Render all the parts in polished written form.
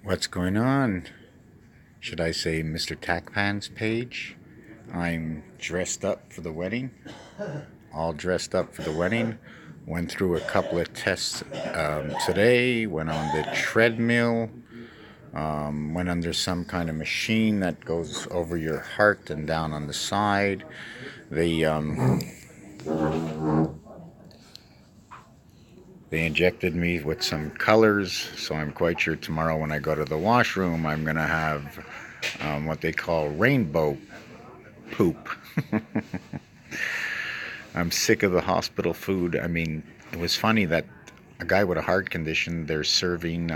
What's going on? Should I say Mr. Tackpan's page? I'm dressed up for the wedding. All dressed up for the wedding. Went through a couple of tests today. Went on the treadmill. Went under some kind of machine that goes over your heart and down on the side. They they injected me with some colors, so I'm quite sure tomorrow when I go to the washroom, I'm gonna have what they call rainbow poop. I'm sick of the hospital food. I mean, it was funny that a guy with a heart condition, they're serving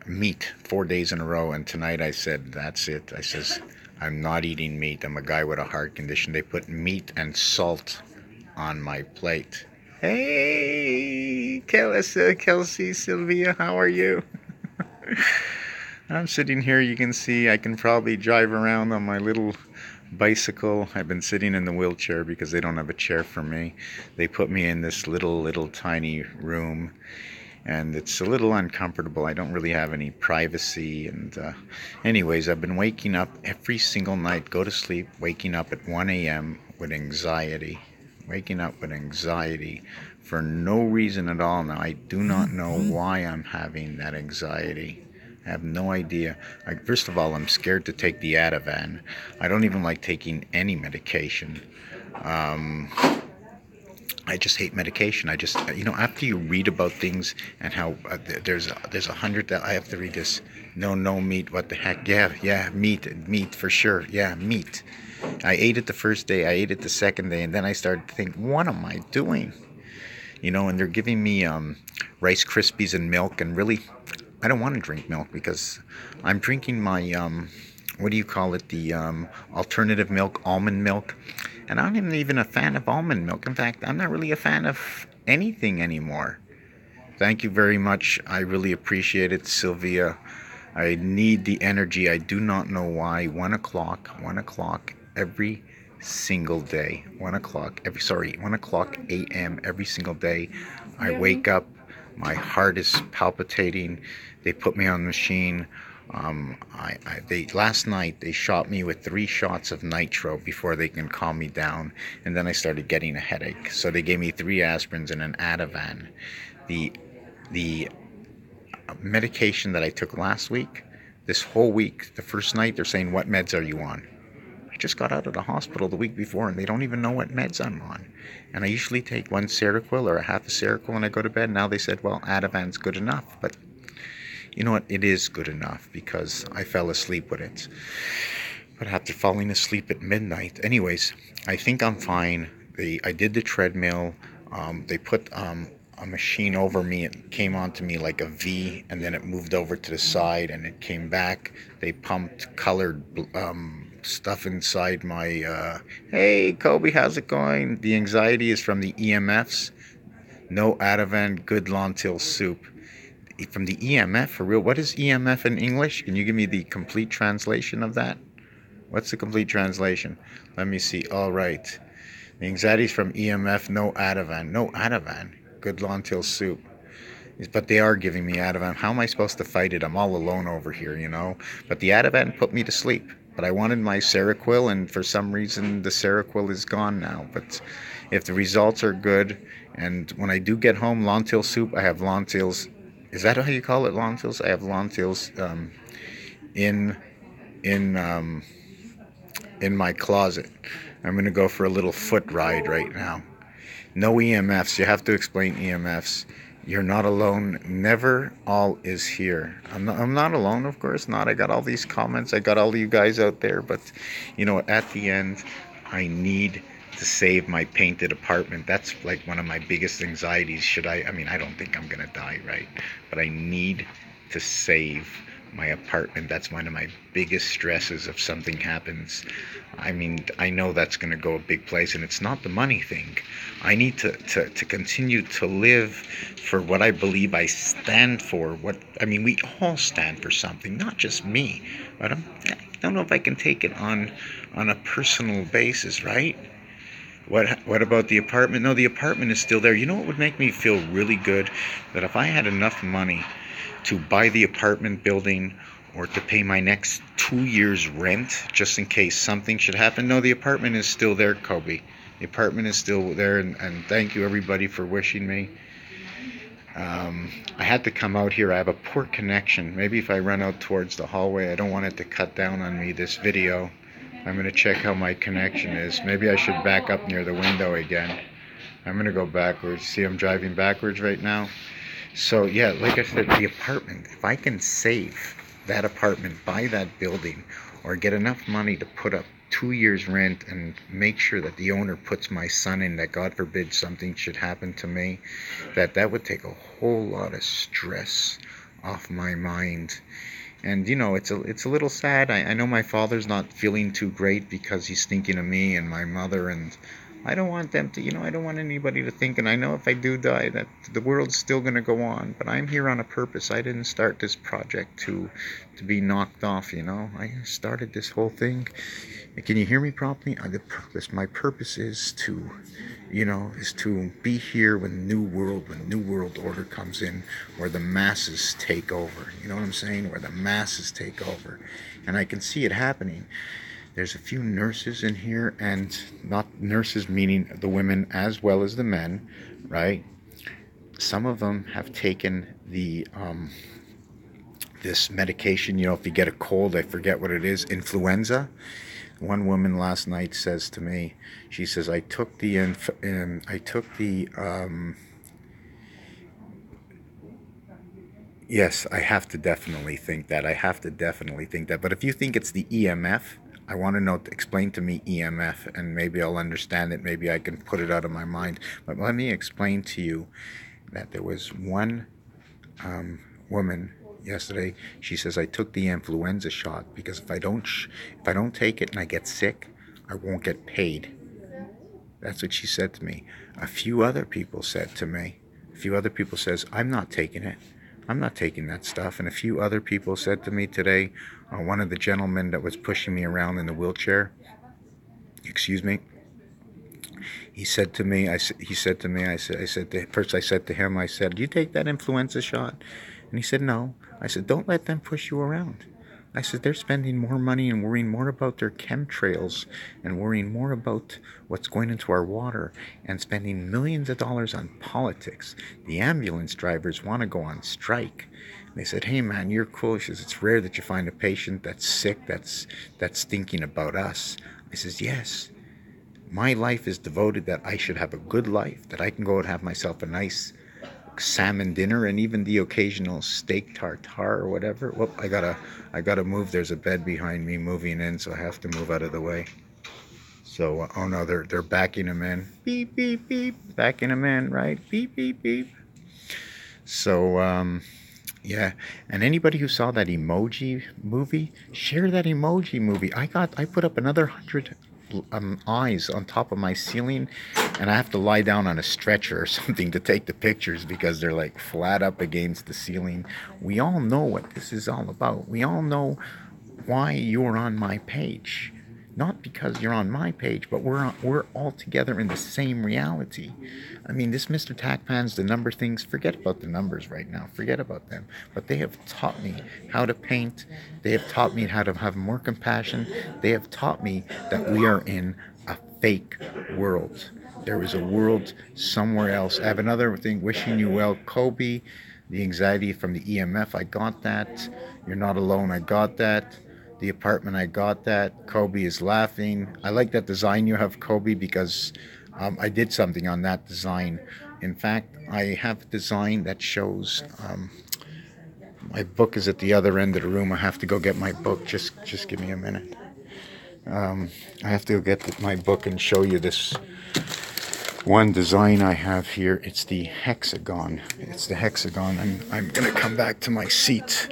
meat 4 days in a row, and tonight I said, that's it. I says, I'm not eating meat. I'm a guy with a heart condition. They put meat and salt on my plate. Hey, Kelsey, Sylvia, how are you? I'm sitting here. You can see I can probably drive around on my little bicycle. I've been sitting in the wheelchair because they don't have a chair for me. They put me in this little tiny room, and it's a little uncomfortable. I don't really have any privacy. And anyways, I've been waking up every single night, go to sleep, waking up at 1 a.m. with anxiety. Waking up with anxiety for no reason at all. Now, I do not know why I'm having that anxiety. I have no idea. First of all, I'm scared to take the Ativan. I don't even like taking any medication. Um, I just hate medication. After you read about things and how there's 100 that I have to read this. No meat. What the heck? Yeah, meat for sure. Yeah, meat. I ate it the first day. I ate it the second day, and then I started to think, what am I doing? And they're giving me Rice Krispies and milk, and really, I don't want to drink milk because I'm drinking my what do you call it? The alternative milk, almond milk, and I'm not even a fan of almond milk. In fact, I'm not really a fan of anything anymore. Thank you very much. I really appreciate it, Sylvia. I need the energy. I do not know why. 1 o'clock every single day. 1 o'clock a.m. every single day. I wake up. My heart is palpitating. They put me on the machine. They last night they shot me with 3 shots of nitro before they can calm me down, and then I started getting a headache. So they gave me 3 aspirins and an Ativan. The the medication that I took last week, this whole week, the first night they're saying, what meds are you on? I just got out of the hospital the week before and they don't even know what meds I'm on. And I usually take one Seroquel or a half a Seroquel when I go to bed. Now they said, well, Ativan's good enough. But you know what? It is good enough because I fell asleep with it. But after falling asleep at midnight, anyways, I think I'm fine. I did the treadmill. They put a machine over me. It came onto me like a V, and then it moved over to the side, and it came back. They pumped colored stuff inside my. Hey, Kobe, how's it going? The anxiety is from the EMFs. No Ativan, good lentil soup. From the EMF, for real? What is EMF in English? Can you give me the complete translation of that? What's the complete translation? Let me see. All right. The anxiety's from EMF, no Ativan. No Ativan. Good lentil soup. But they are giving me Ativan. How am I supposed to fight it? I'm all alone over here. But the Ativan put me to sleep. But I wanted my Seroquel, and for some reason the Seroquel is gone now. But if the results are good, and when I do get home, lentil soup, I have lentils. Is that how you call it, lentils? I have lentils in in um, in my closet. I'm going to go for a little foot ride right now. No EMFs. You have to explain EMFs. You're not alone. Never all is here. I'm not alone, of course not. I got all these comments. I got all you guys out there. But, at the end, I need to save my painted apartment. That's like one of my biggest anxieties. I don't think I'm going to die, right? But I need to save my apartment. That's one of my biggest stresses if something happens. I know that's going to go a big place, and it's not the money thing. I need to continue to live for what I believe I stand for. We all stand for something, not just me. But I don't know if I can take it on a personal basis, right? What about the apartment? No, the apartment is still there. You know what would make me feel really good? That if I had enough money to buy the apartment building or to pay my next 2 years rent just in case something should happen. No, the apartment is still there, Kobe. The apartment is still there, and thank you everybody for wishing me. I had to come out here. I have a poor connection. Maybe if I run out towards the hallway, I don't want it to cut down on me, this video. I'm going to check how my connection is. Maybe I should back up near the window again. I'm going to go backwards. See, I'm driving backwards right now. So yeah, like I said, the apartment, if I can save that apartment, buy that building, or get enough money to put up 2 years rent and make sure that the owner puts my son in, that God forbid something should happen to me, that would take a whole lot of stress off my mind. And you know, it's a little sad. I know my father's not feeling too great because he's thinking of me and my mother, and I don't want them to, I don't want anybody to think, and I know if I do die that the world's still going to go on, but I'm here on a purpose. I didn't start this project to be knocked off, I started this whole thing. Can you hear me properly? My purpose is to, is to be here when New World Order comes in, where the masses take over. You know what I'm saying? Where the masses take over. And I can see it happening. There's a few nurses in here, and not nurses meaning the women as well as the men, right? Some of them have taken the this medication, if you get a cold, I forget what it is, influenza. One woman last night says to me, she says, I took the yes, I have to definitely think that. But if you think it's the EMF, I want to know, explain to me EMF, and maybe I'll understand it. Maybe I can put it out of my mind. But let me explain to you that there was one woman yesterday. She says, I took the influenza shot because if I don't take it and I get sick, I won't get paid. That's what she said to me. A few other people said, I'm not taking it. I'm not taking that stuff. And a few other people said to me today, one of the gentlemen that was pushing me around in the wheelchair, he said to me, first I said to him, do you take that influenza shot? And he said, no. I said, don't let them push you around. I said, they're spending more money and worrying more about their chemtrails and worrying more about what's going into our water and spending millions of dollars on politics. The ambulance drivers want to go on strike. And they said, hey man, you're cool. She says, it's rare that you find a patient that's sick, that's thinking about us. I says, yes. My life is devoted that I should have a good life, that I can go and have myself a nice salmon dinner and even the occasional steak tartare or whatever. Whoop, I gotta move. There's a bed behind me moving in, so I have to move out of the way. So oh no, they're backing him in. Beep beep beep, backing him in, right? Beep beep beep. So yeah, and anybody who saw that Emoji movie, share that Emoji movie. I put up another 100 eyes on top of my ceiling, and I have to lie down on a stretcher or something to take the pictures because they're like flat up against the ceiling. We all know what this is all about. We all know why you're on my page. Not because you're on my page, but we're all together in the same reality. I mean, this Mr. Tackpans, the number things, forget about the numbers right now. Forget about them. But they have taught me how to paint. They have taught me how to have more compassion. They have taught me that we are in a fake world. There is a world somewhere else. I have another thing, wishing you well, Kobe. The anxiety from the EMF, I got that. You're not alone, I got that. The apartment, I got that. Kobe is laughing. I like that design you have, Kobe, because I did something on that design. In fact, I have a design that shows, my book is at the other end of the room. I have to go get my book. Just give me a minute. I have to go get my book and show you this one design I have here. It's the hexagon. And I'm going to come back to my seat.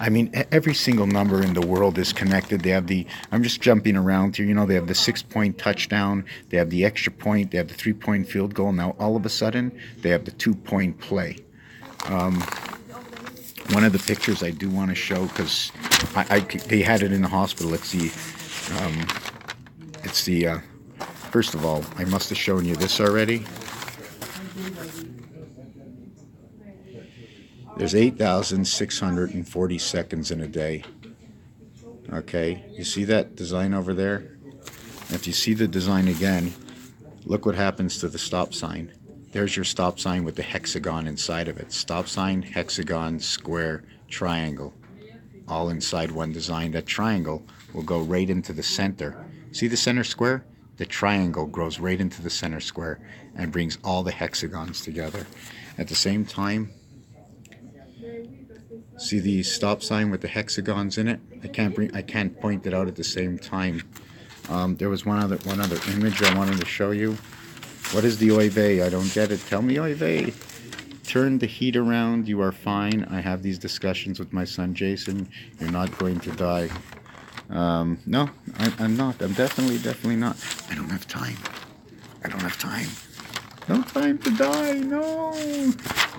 I mean, every single number in the world is connected. They have I'm just jumping around here, they have the 6-point touchdown, they have the extra point, they have the 3-point field goal. Now, all of a sudden, they have the 2-point play. One of the pictures I do want to show, because they had it in the hospital. It's the First of all, I must have shown you this already. There's 8,640 seconds in a day. Okay, you see that design over there? If you see the design again, look what happens to the stop sign. There's your stop sign with the hexagon inside of it. Stop sign, hexagon, square, triangle, all inside one design. That triangle will go right into the center. See the center square? The triangle grows right into the center square and brings all the hexagons together. At the same time, see the stop sign with the hexagons in it? I can't point it out at the same time. There was one other image I wanted to show you. What is the oy vey? I don't get it. Tell me oy vey. Turn the heat around. You are fine. I have these discussions with my son Jason. You're not going to die. No, I'm not. I'm definitely not. I don't have time. I don't have time. No time to die. No.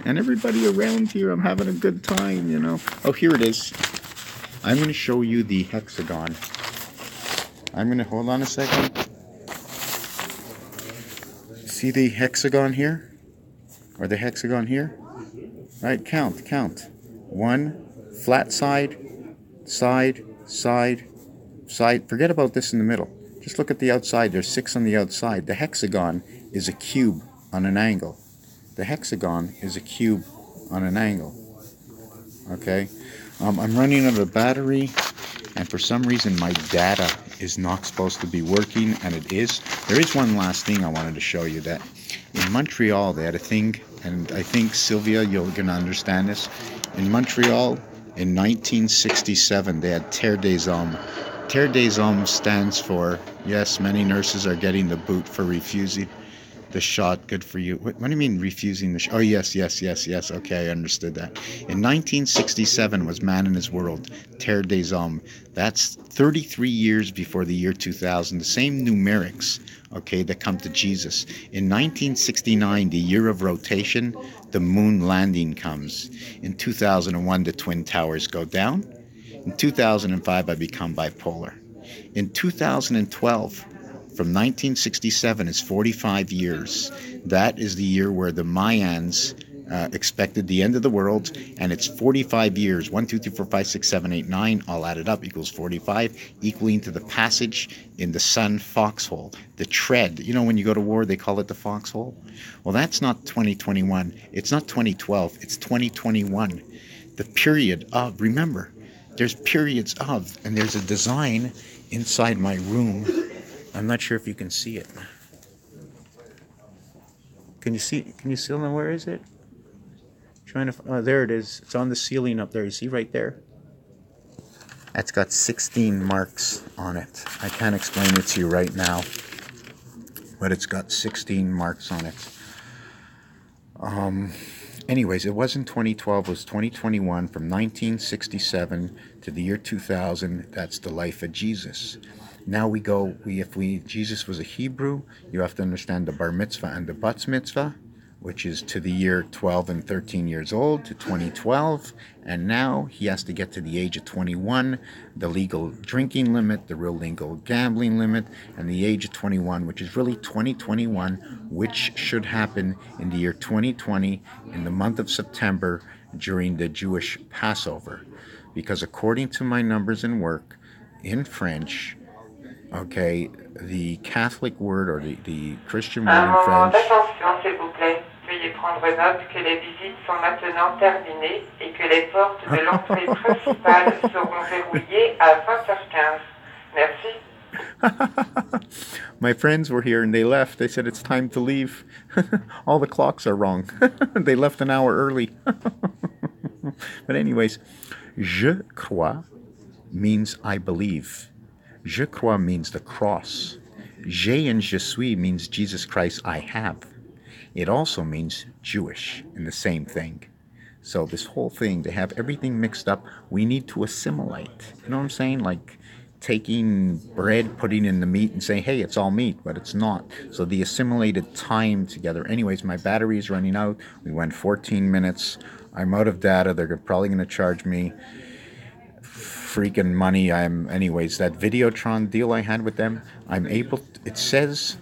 And everybody around here, I'm having a good time, you know. Oh, here it is. I'm going to show you the hexagon. I'm going to hold on a second. See the hexagon here? Or the hexagon here? Right, count. 1, flat side, side, side, side. Forget about this in the middle. Just look at the outside. There's 6 on the outside. The hexagon is a cube on an angle. The hexagon is a cube on an angle. Okay? I'm running out of battery, and for some reason my data is not supposed to be working, and it is. There is one last thing I wanted to show you. That in Montreal they had a thing, and I think Sylvia, you're gonna understand this. In Montreal in 1967 they had Terre des Hommes. Terre des Hommes stands for, yes, many nurses are getting the boot for refusing the shot. Good for you. What do you mean refusing the shot? Oh, yes. Okay, I understood that. In 1967 was Man in His World, Terre des Hommes. That's 33 years before the year 2000. The same numerics, okay, that come to Jesus. In 1969, the year of rotation, the moon landing comes. In 2001, the Twin Towers go down. In 2005, I become bipolar. In 2012, from 1967 is 45 years. That is the year where the Mayans expected the end of the world, and it's 45 years. 1, 2, 3, 4, 5, 6, 7, 8, 9, all added up equals 45, equaling to the passage in the sun foxhole. The tread, you know, when you go to war, they call it the foxhole. Well, that's not 2021. It's not 2012. It's 2021. The period of, remember, there's periods of, and there's a design inside my room. I'm not sure if you can see it. Can you see them? Where is it? Oh, there it is. It's on the ceiling up there. You see right there? That's got 16 marks on it. I can't explain it to you right now, but it's got 16 marks on it. Anyways, it wasn't 2012, it was 2021, from 1967 to the year 2000. That's the life of Jesus. Now we go, Jesus was a Hebrew, you have to understand the bar mitzvah and the bat mitzvah, which is to the year 12 and 13 years old, to 2012, and now he has to get to the age of 21, the legal drinking limit, the real legal gambling limit, and the age of 21, which is really 2021, which should happen in the year 2020, in the month of September, during the Jewish Passover. Because according to my numbers in work, in French, okay, the Catholic word, or the Christian word in French... Attention, s'il vous plaît. Veuillez prendre note que les visites sont maintenant terminées et que les portes de l'entrée principale seront verrouillées à 20h15. Merci. My friends were here and they left. They said it's time to leave. All the clocks are wrong. They left an hour early. But anyways, je crois means I believe. Je crois means the cross. Je and je suis means Jesus Christ I have. It also means Jewish, in the same thing. So this whole thing, they have everything mixed up. We need to assimilate. You know what I'm saying? Like taking bread, putting in the meat and saying, hey, it's all meat, but it's not. So the assimilated time together. Anyways, my battery is running out. We went 14 minutes. I'm out of data. They're probably going to charge me freaking money. Anyways, that Videotron deal I had with them, it says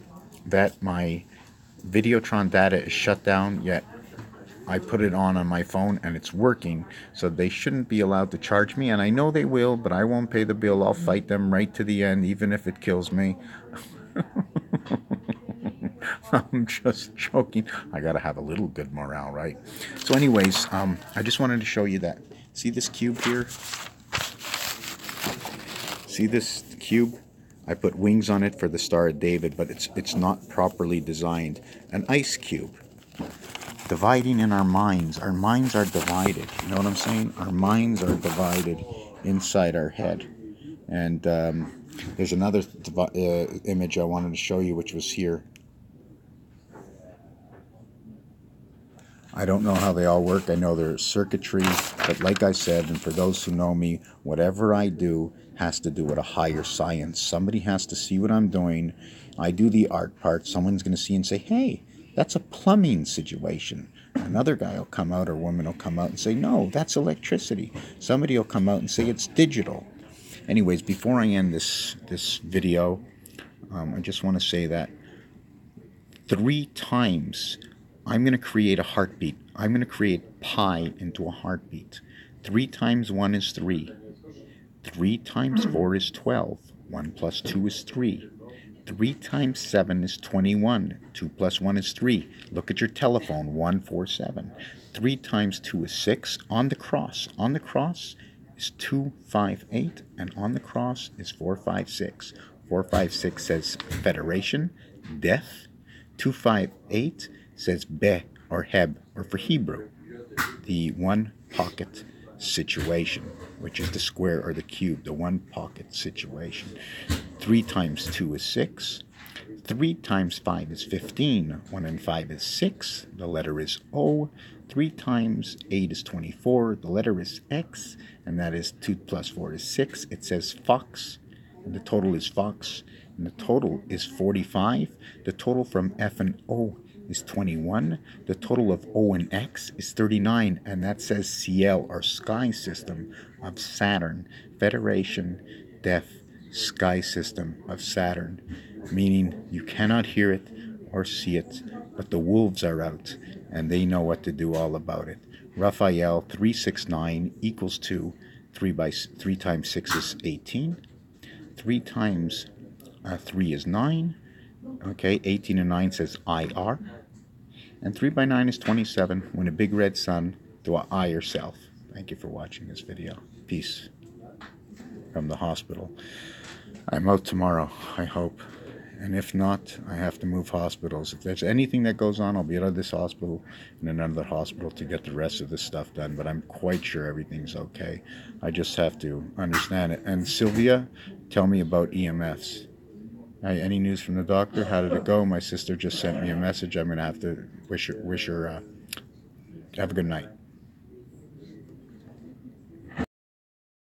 that my Videotron data is shut down, yet I put it on my phone and it's working, so they shouldn't be allowed to charge me, and I know they will, but I won't pay the bill. I'll fight them right to the end, even if it kills me. I'm just joking. I gotta have a little good morale, right? So anyways, I just wanted to show you that. See this cube here? See this cube? I put wings on it for the Star of David, but it's not properly designed. An ice cube. Dividing in our minds. Our minds are divided. You know what I'm saying? Our minds are divided inside our head. And there's another image I wanted to show you, which was here. I don't know how they all work. I know there's circuitry, but like I said, and for those who know me, whatever I do has to do with a higher science. Somebody has to see what I'm doing. I do the art part. Someone's going to see and say, hey, that's a plumbing situation. Another guy will come out or woman will come out and say, no, that's electricity. Somebody will come out and say it's digital. Anyways, before I end this video, I just want to say that 3 times I'm going to create a heartbeat. I'm going to create pi into a heartbeat. 3 times 1 is 3. 3 times 4 is 12. 1 plus 2 is 3. 3 times 7 is 21. 2 plus 1 is 3. Look at your telephone. 147. 3 times 2 is 6. On the cross. On the cross is 258. And on the cross is 456. 456 says federation, death. 258 says be or heb, or for Hebrew, the one pocket situation, which is the square or the cube, the one pocket situation. 3 times 2 is 6. 3 times 5 is 15. 1 and 5 is 6. The letter is O. 3 times 8 is 24. The letter is X. And that is 2 plus 4 is 6. It says fox. And the total is fox. And the total is 45. The total from F and O is 21. The total of O and X is 39. And that says Ciel, or sky system of Saturn. Federation, Def, sky system of Saturn. Meaning you cannot hear it or see it, but the wolves are out and they know what to do all about it. Raphael 369 equals 2. 3 times 6 is 18. 3 times 3 is 9. Okay, 18 and 9 says IR. And 3 by 9 is 27. When a big red sun, do I yourself. Thank you for watching this video. Peace from the hospital. I'm out tomorrow, I hope. And if not, I have to move hospitals. If there's anything that goes on, I'll be out of this hospital and another hospital to get the rest of this stuff done. But I'm quite sure everything's okay. I just have to understand it. And Sylvia, tell me about EMFs. Any news from the doctor? How did it go? My sister just sent me a message. I'm going to have to wish her have a good night.